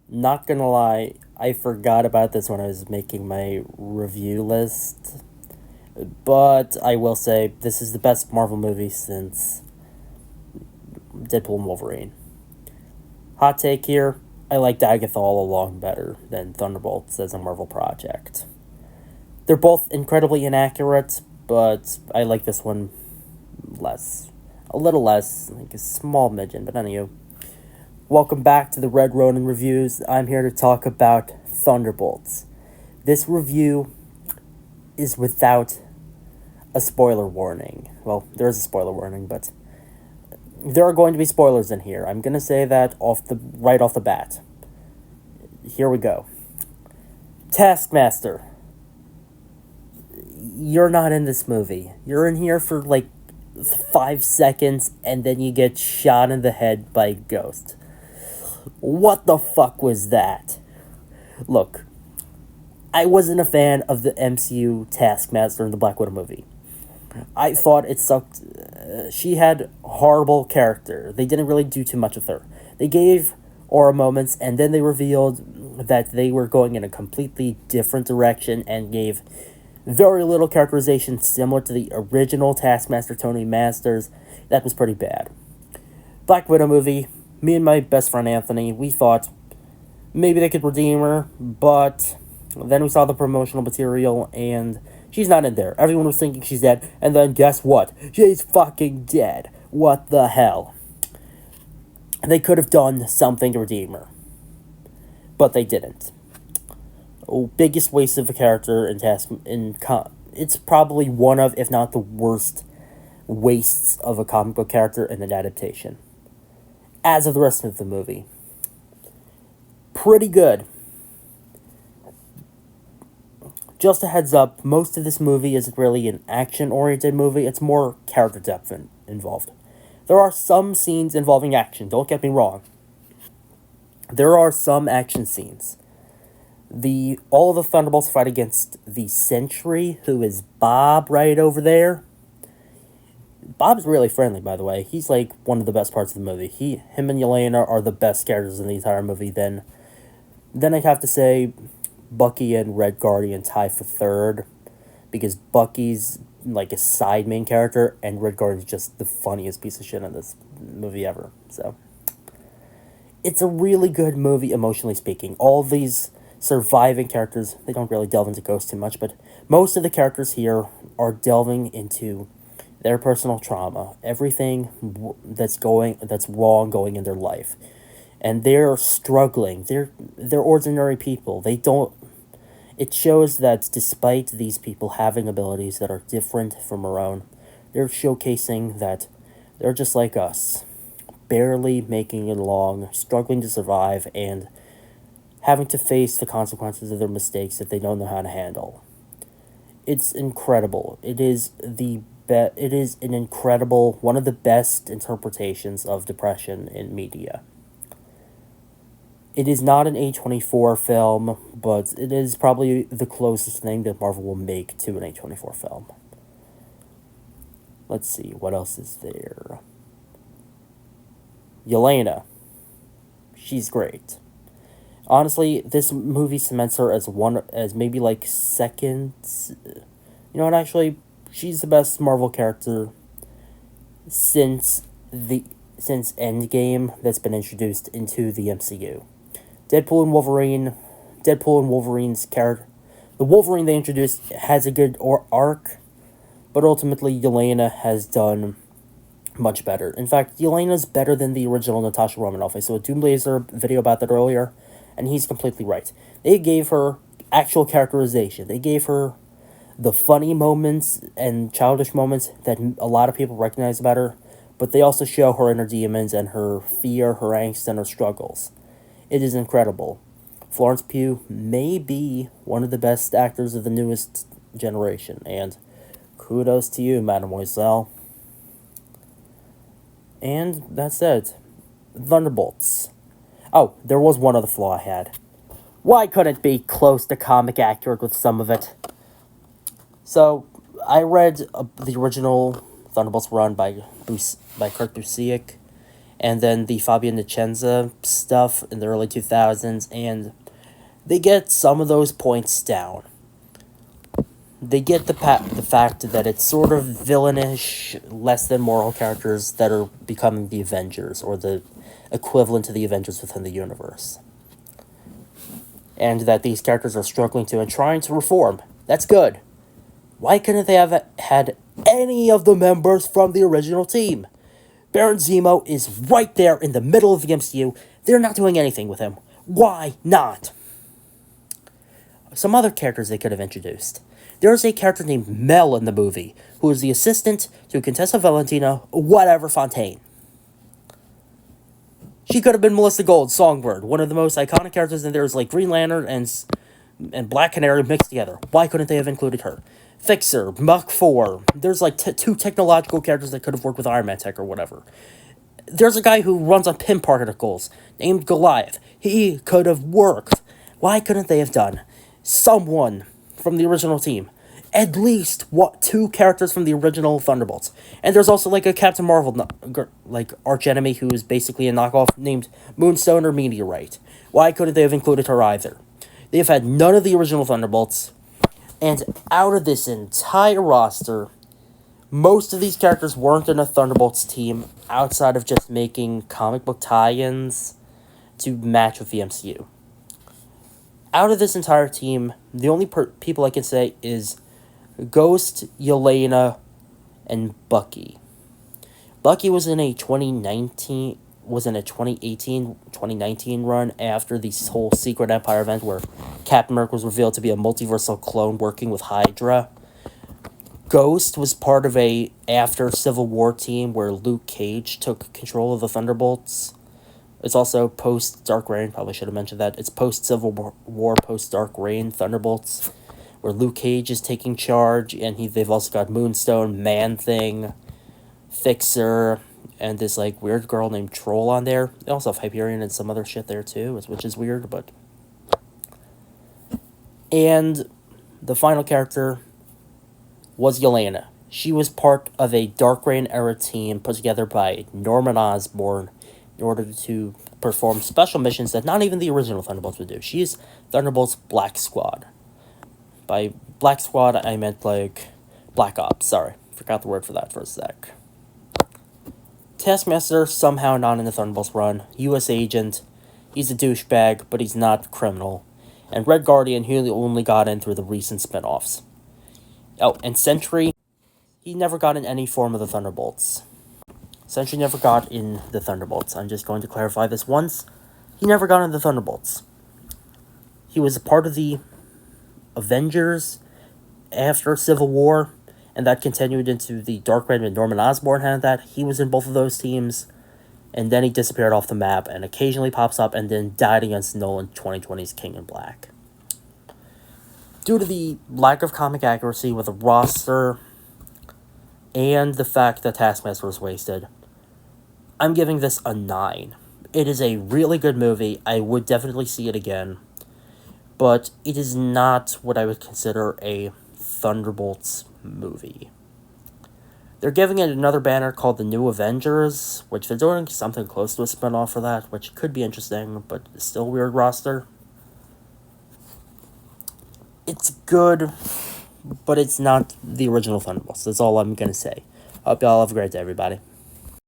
Not gonna lie, I forgot about this when I was making my review list, but I will say this is the best Marvel movie since Deadpool and Wolverine. Hot take here, I liked Agatha all along better than Thunderbolts as a Marvel project. They're both incredibly inaccurate, but I like this one less. A little less, like a small midget, but anyway. Welcome back to the Red Ronin Reviews. I'm here to talk about Thunderbolts. This review is without a spoiler warning. Well, there is a spoiler warning, but there are going to be spoilers in here. I'm gonna say that right off the bat. Here we go. Taskmaster, you're not in this movie. You're in here for like 5 seconds, and then you get shot in the head by a ghost. What the fuck was that? Look, I wasn't a fan of the MCU Taskmaster in the Black Widow movie. I thought it sucked. She had horrible character. They didn't really do too much with her. They gave aura moments, and then they revealed that they were going in a completely different direction and gave very little characterization similar to the original Taskmaster Tony Masters. That was pretty bad. Black Widow movie, me and my best friend Anthony, we thought maybe they could redeem her, but then we saw the promotional material and she's not in there. Everyone was thinking she's dead, and then guess what? She's fucking dead. What the hell? They could have done something to redeem her, but they didn't. Oh, biggest waste of a character in it's probably one of, if not the worst, wastes of a comic book character in an adaptation. As of the rest of the movie, pretty good. Just a heads up, most of this movie isn't really an action-oriented movie, it's more character depth involved. There are some scenes involving action, don't get me wrong. There are some action scenes. All of the Thunderbolts fight against the Sentry, who is Bob right over there. Bob's really friendly, by the way. He's like one of the best parts of the movie. Him and Yelena are the best characters in the entire movie. Then I'd have to say Bucky and Red Guardian tie for third, because Bucky's like a side main character and Red Guardian's just the funniest piece of shit in this movie ever. So it's a really good movie, emotionally speaking. All these surviving characters, they don't really delve into ghosts too much, but most of the characters here are delving into their personal trauma, everything that's wrong going in their life, and they're struggling. They're ordinary people. They don't. It shows that despite these people having abilities that are different from our own, they're showcasing that they're just like us, barely making it along, struggling to survive, and having to face the consequences of their mistakes that they don't know how to handle. It's incredible. It is an incredible, one of the best interpretations of depression in media. It is not an A24 film, but it is probably the closest thing that Marvel will make to an A24 film. Let's see, what else is there? Yelena. She's great. Honestly, this movie cements her as maybe like second. You know what? Actually, she's the best Marvel character since Endgame that's been introduced into the MCU. Deadpool and Wolverine's character. The Wolverine they introduced has a good arc, but ultimately Yelena has done much better. In fact, Yelena's better than the original Natasha Romanoff. I saw a Doomblazer video about that earlier, and he's completely right. They gave her actual characterization. They gave her the funny moments and childish moments that a lot of people recognize about her, but they also show her inner demons and her fear, her angst, and her struggles. It is incredible. Florence Pugh may be one of the best actors of the newest generation, and kudos to you, mademoiselle. And that's it. Thunderbolts. Oh, there was one other flaw I had. Why couldn't it be close to comic accurate with some of it? So, I read the original Thunderbolts run by Kurt Busiek, and then the Fabio Nicenza stuff in the early 2000s, and they get some of those points down. They get the fact that it's sort of villainish, less than moral characters that are becoming the Avengers, or the equivalent to the Avengers within the universe. And that these characters are struggling to and trying to reform. That's good. Why couldn't they have had any of the members from the original team? Baron Zemo is right there in the middle of the MCU. They're not doing anything with him. Why not? Some other characters they could have introduced. There's a character named Mel in the movie, who is the assistant to Contessa Valentina, whatever Fontaine. She could have been Melissa Gold, Songbird. One of the most iconic characters in there is like Green Lantern and Black Canary mixed together. Why couldn't they have included her? Fixer, Mach 4. There's like two technological characters that could have worked with Iron Man tech or whatever. There's a guy who runs on pin particles named Goliath. He could have worked. Why couldn't they have done someone from the original team? At least two characters from the original Thunderbolts. And there's also like a Captain Marvel like archenemy who is basically a knockoff named Moonstone or Meteorite. Why couldn't they have included her either? They have had none of the original Thunderbolts. And out of this entire roster, most of these characters weren't in a Thunderbolts team outside of just making comic book tie-ins to match with the MCU. Out of this entire team, the only people I can say is Ghost, Yelena, and Bucky. Bucky was in a 2018, 2019 run after the whole Secret Empire event where Captain America was revealed to be a multiversal clone working with Hydra. Ghost was part of a after Civil War team where Luke Cage took control of the Thunderbolts. It's also post Dark Reign, probably should have mentioned that. It's post Civil War, post Dark Reign Thunderbolts, where Luke Cage is taking charge, and they've also got Moonstone, Man-Thing, Fixer, and this like weird girl named Troll on there. They also have Hyperion and some other shit there too, which is weird, but... And the final character was Yelena. She was part of a Dark Reign era team put together by Norman Osborn in order to perform special missions that not even the original Thunderbolts would do. She's Thunderbolts Black Squad. By Black Squad, I meant like Black Ops. Sorry, forgot the word for that for a sec. Taskmaster, somehow not in the Thunderbolts run. U.S. agent. He's a douchebag, but he's not criminal. And Red Guardian, he only got in through the recent spin-offs. Oh, and Sentry, he never got in any form of the Thunderbolts. Sentry never got in the Thunderbolts. I'm just going to clarify this once. He never got in the Thunderbolts. He was a part of the Avengers after Civil War, and that continued into the Dark Reign, and Norman Osborn had that. He was in both of those teams, and then he disappeared off the map, and occasionally pops up, and then died against Nolan 2020's King in Black. Due to the lack of comic accuracy with the roster, and the fact that Taskmaster was wasted, I'm giving this a 9. It is a really good movie. I would definitely see it again. But it is not what I would consider a Thunderbolts movie. They're giving it another banner called The New Avengers, which they're doing something close to a spinoff for that, which could be interesting, but it's still a weird roster. It's good, but it's not the original Thunderbolts. That's all I'm going to say. Hope y'all have a great day, everybody.